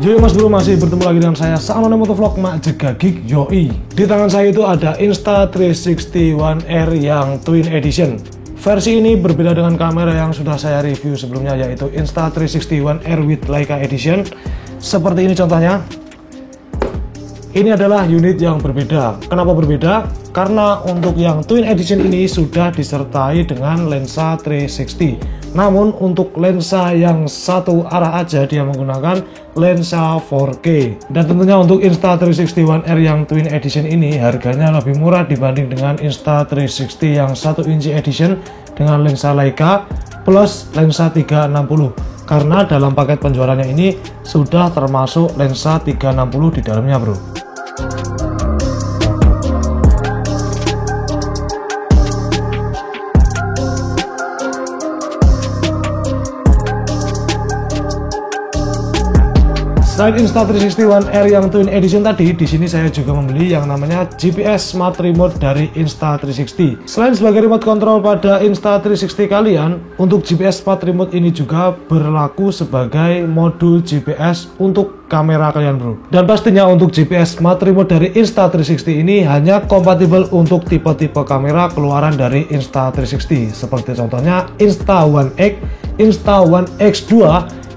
Yo mas bro, masih bertemu lagi dengan saya Sang Motovlog Mak Jega Geek. Yoi, di tangan saya itu ada Insta360 One R yang Twin Edition. Versi ini berbeda dengan kamera yang sudah saya review sebelumnya, yaitu Insta360 One R with Leica Edition. Seperti ini contohnya. Ini adalah unit yang berbeda. Kenapa berbeda? Karena untuk yang Twin Edition ini sudah disertai dengan lensa 360. Namun untuk lensa yang satu arah aja dia menggunakan lensa 4K. Dan tentunya untuk Insta360 One R yang Twin Edition ini harganya lebih murah dibanding dengan Insta360 yang 1 inci Edition dengan lensa Leica plus lensa 360. Karena dalam paket penjualannya ini sudah termasuk lensa 360 di dalamnya bro. Selain Insta360 One R yang Twin Edition tadi, di sini saya juga membeli yang namanya GPS Smart Remote dari Insta360. Selain sebagai remote control pada Insta360 kalian, untuk GPS Smart Remote ini juga berlaku sebagai modul GPS untuk kamera kalian bro. Dan pastinya untuk GPS Smart Remote dari Insta360 ini hanya kompatibel untuk tipe-tipe kamera keluaran dari Insta360. Seperti contohnya Insta1X, Insta1X2,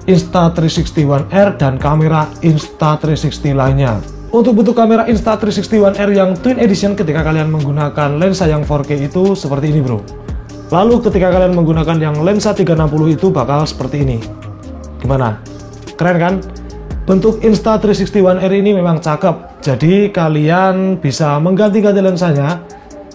Insta360 One R, dan kamera Insta360 lainnya. Untuk bentuk kamera Insta360 One R yang Twin Edition ketika kalian menggunakan lensa yang 4K itu seperti ini bro. Lalu ketika kalian menggunakan yang lensa 360 itu bakal seperti ini. Gimana? Keren kan? Bentuk Insta360 One R ini memang cakep. Jadi kalian bisa mengganti-ganti lensanya.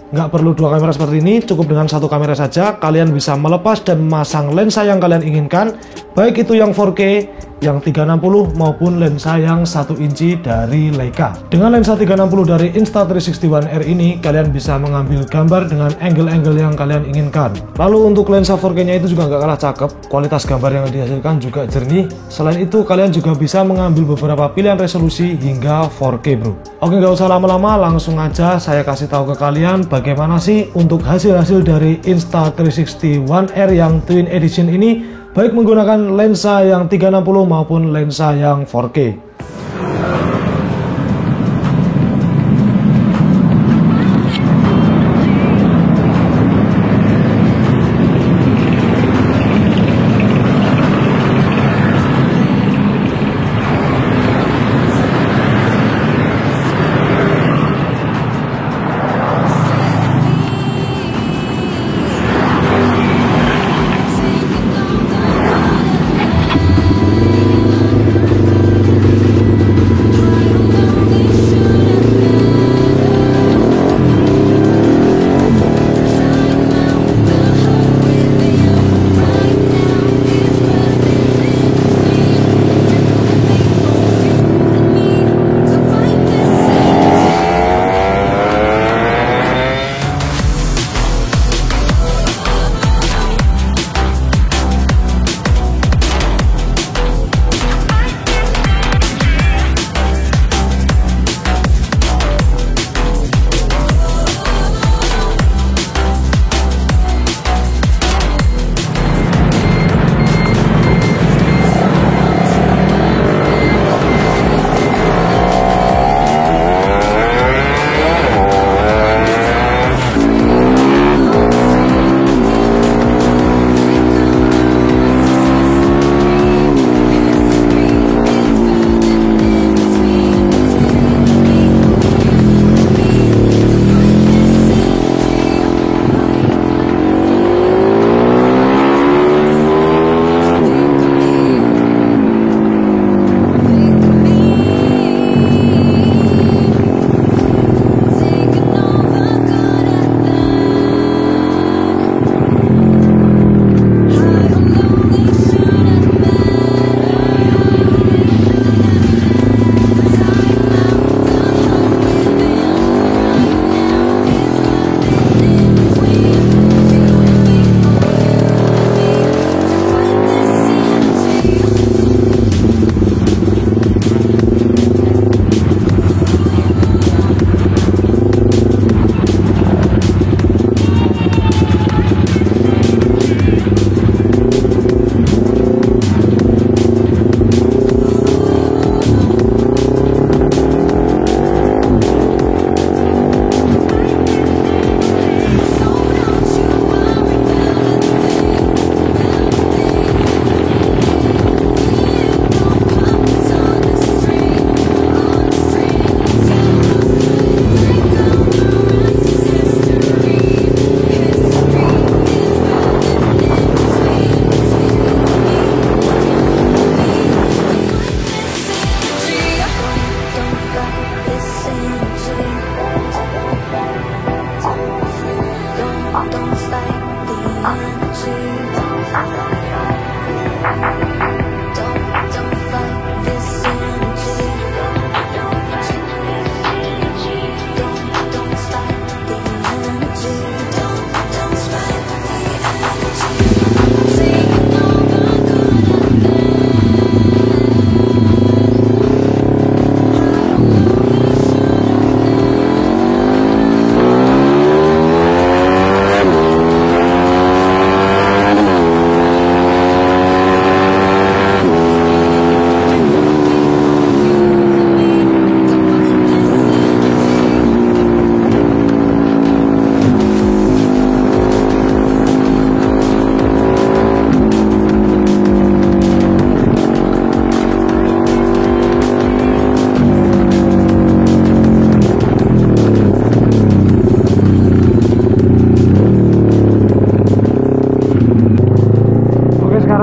Nggak perlu dua kamera seperti ini, cukup dengan satu kamera saja kalian bisa melepas dan memasang lensa yang kalian inginkan, baik itu yang 4K, yang 360 maupun lensa yang 1 inci dari Leica. Dengan lensa 360 dari Insta360 One R ini kalian bisa mengambil gambar dengan angle-angle yang kalian inginkan. Lalu untuk lensa 4K nya itu juga nggak kalah cakep, kualitas gambar yang dihasilkan juga jernih. Selain itu kalian juga bisa mengambil beberapa pilihan resolusi hingga 4K bro. Oke, nggak usah lama-lama, langsung aja saya kasih tahu ke kalian bagaimana sih untuk hasil-hasil dari Insta360 One R yang Twin Edition ini, baik menggunakan lensa yang 360 maupun lensa yang 4K.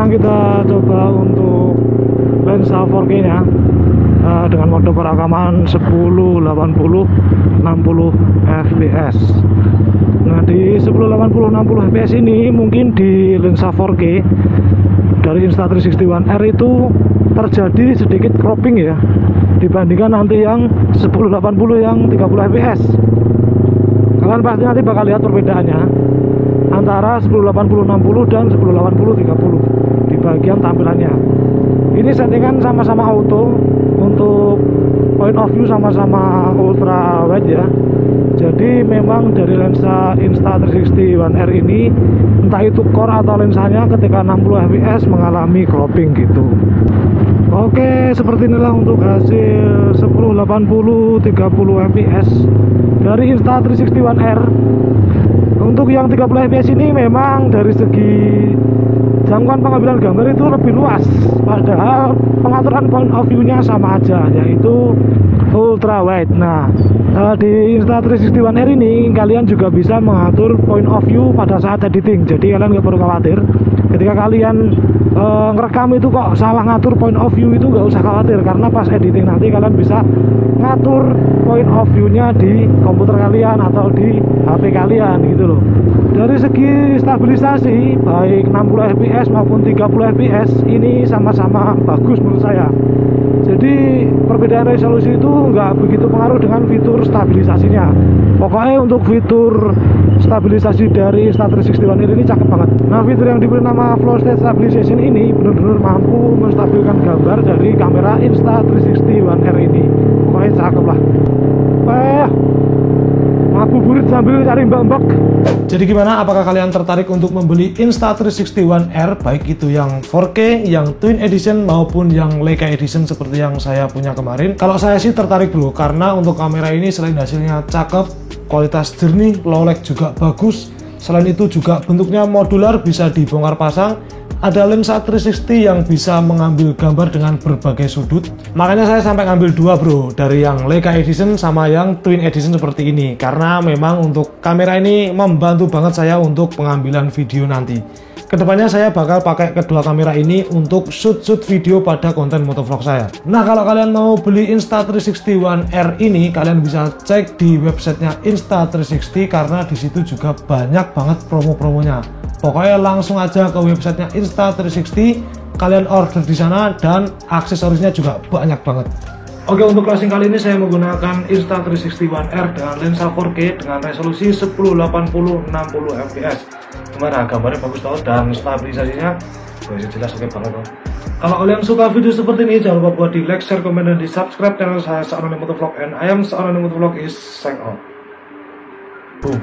sekarang kita coba untuk lensa 4K nya dengan mode perekaman 10, 80, 60 fps. Nah di 10, 80, 60 fps ini mungkin di lensa 4K dari Insta360 One R itu terjadi sedikit cropping ya, dibandingkan nanti yang 10, 80 yang 30 fps. Kalian pasti nanti bakal lihat perbedaannya antara 10, 80, 60 dan 10, 80, 30 di bagian tampilannya. Ini settingan sama-sama auto, untuk point of view sama-sama ultra wide ya. Jadi memang dari lensa Insta360 One R ini, entah itu core atau lensanya, ketika 60 fps mengalami cropping gitu. Oke, seperti inilah untuk hasil 10, 80, 30 fps dari Insta360 One R. Untuk yang 30 fps ini memang dari segi jangkauan pengambilan gambar itu lebih luas, padahal pengaturan point of view-nya sama aja, yaitu ultra wide. Nah, di Insta360 One R ini kalian juga bisa mengatur point of view pada saat editing. Jadi kalian nggak perlu khawatir ketika kalian ngerekam itu kok salah ngatur point of view, itu nggak usah khawatir, karena pas editing nanti kalian bisa ngatur point of view-nya di komputer kalian atau di HP kalian gitu loh. Dari segi stabilisasi baik 60 fps maupun 30 fps ini sama-sama bagus menurut saya. Jadi perbedaan resolusi itu nggak begitu pengaruh dengan fitur stabilisasinya. Pokoknya untuk fitur stabilisasi dari Insta360 One R ini cakep banget. Nah, fitur yang diberi nama Flow State Stabilization ini benar-benar mampu menstabilkan gambar dari kamera Insta360 One R ini. Pokoknya cakep lah. Ngabuburit sambil cari mbak-mbak. Jadi gimana, apakah kalian tertarik untuk membeli Insta360 One R, baik itu yang 4K, yang Twin Edition maupun yang Leica Edition seperti yang saya punya kemarin? Kalau saya sih tertarik bro, karena untuk kamera ini selain hasilnya cakep, kualitas jernih, low lag juga bagus, selain itu juga bentuknya modular, bisa dibongkar pasang, ada lensa 360 yang bisa mengambil gambar dengan berbagai sudut. Makanya saya sampai ngambil dua bro, dari yang Leica Edition sama yang Twin Edition seperti ini, karena memang untuk kamera ini membantu banget saya untuk pengambilan video nanti. Kedepannya saya bakal pakai kedua kamera ini untuk shoot video pada konten motovlog saya. Nah, kalau kalian mau beli Insta360 One R ini, kalian bisa cek di websitenya Insta360, karena disitu juga banyak banget promo-promonya. Pokoknya langsung aja ke websitenya Insta360, kalian order di sana, dan aksesorisnya juga banyak banget. Oke, untuk closing kali ini saya menggunakan Insta360 One R dengan lensa 4K dengan resolusi 10, 80, 60 fps. Gimana, gambarnya bagus tau, dan stabilisasinya masih jelas, oke banget loh. Kalau kalian suka video seperti ini, jangan lupa buat di like, share, komen, dan di subscribe channel saya, Seanonim Motovlog, and I am Seanonim Motovlog is sign out. Boom.